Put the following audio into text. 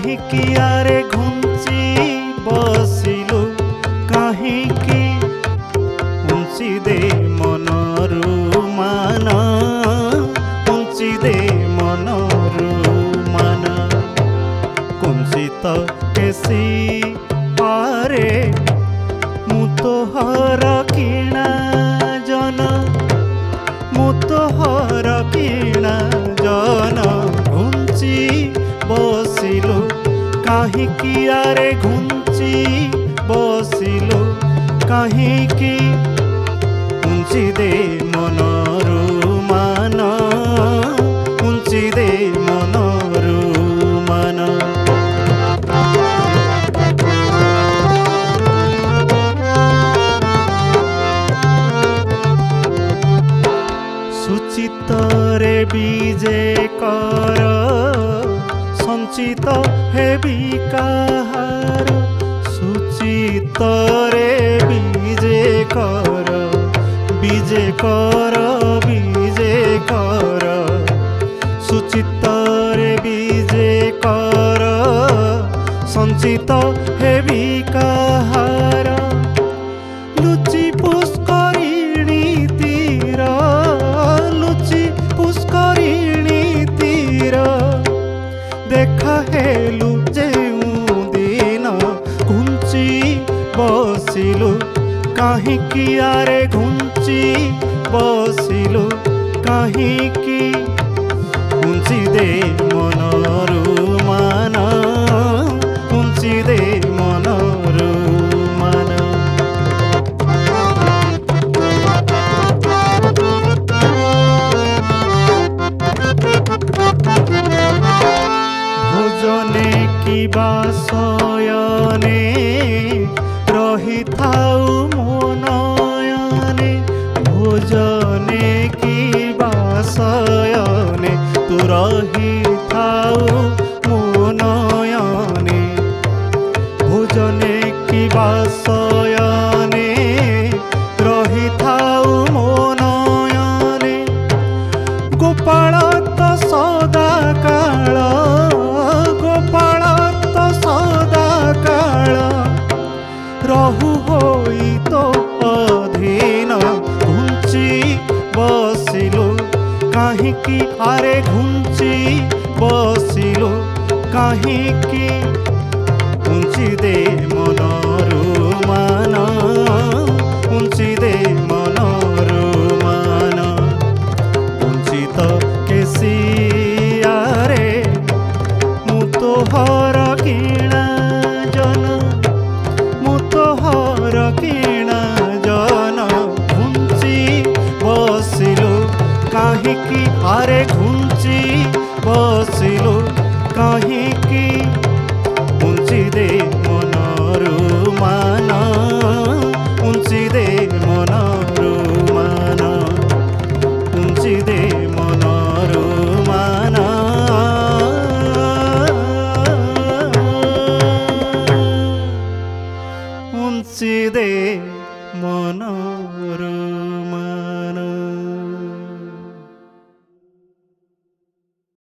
କାହିଁକି ଆରେ ଘୁଞ୍ଚି ବସିଲୁ କାହିଁକି ଉଞ୍ଚି ଦେ ମନରୁ ମାନ ଉଞ୍ଚି ଦେ ମନରୁ ମାନ କୁଞ୍ଚିତ କେସି ପାରେ ମୁଁ ତୋହର କିଣା ଜନ ମୁଁ ତୋହର କିଣା ଜନ ଘୁଞ୍ଚି ବସିଲୁ କାହିଁକି ଆରେ ଘୁଞ୍ଚି ବସିଲୁ କାହିଁକି ଉଞ୍ଚି ଦେ ମନରୁ ମାନ ଉଞ୍ଚି ଦେ ମନରୁ ମାନ ସୁଚିତରେ ବିଜେ କର ସଞ୍ଚିତ ହେବି କାହାର ସୁଚିତରେ ବିଜେ କର ବିଜେ କର ବିଜେ କର ସୁଚିତରେ ବିଜେ କର ସଞ୍ଚିତ ହେବି କାହାର ଲୁଚି ପୁଷ୍କରିଣୀ ତୀର ଲୁଚି ପୁଷ୍କରିଣୀ ତୀର ଦେଖା ହେଲୁ ଯେଉଁ ଦିନ ଘୁଞ୍ଚି ବସିଲୁ କାହିଁକି ଆରେ ଘୁଞ୍ଚି ବସିଲୁ କାହିଁକି ଉଞ୍ଚି ଦେ ମନରୁ ମାନ ଉଞ୍ଚି ଦେ ମନରୁ ମାନ ভোজনে কিবা শয়নে রহিথাউ মনয়নে ভোজনে কিবা শয়নে তু রহিথাউ মনয়নে ভোজনে কিবা শয়নে রহিথাউ মনয়নে গোপাল তো সদা কাল গোপাল তো সদা কাল রহু হই তো অধীন ঘুঞ্চি বসিলু কাহিকি আরে ঘুঞ্চি বসিলু কাহিকি উঞ্চি দে মনরু মান উঞ্চি দে মনরু মান উঞ্চিত কেসি আরে মু তোহর কিଣା জন মু তোহর কিଣା জন ঘুঞ্চি বসিলু কাহিকি আরে ঘুঞ্চি বসিলু কাহি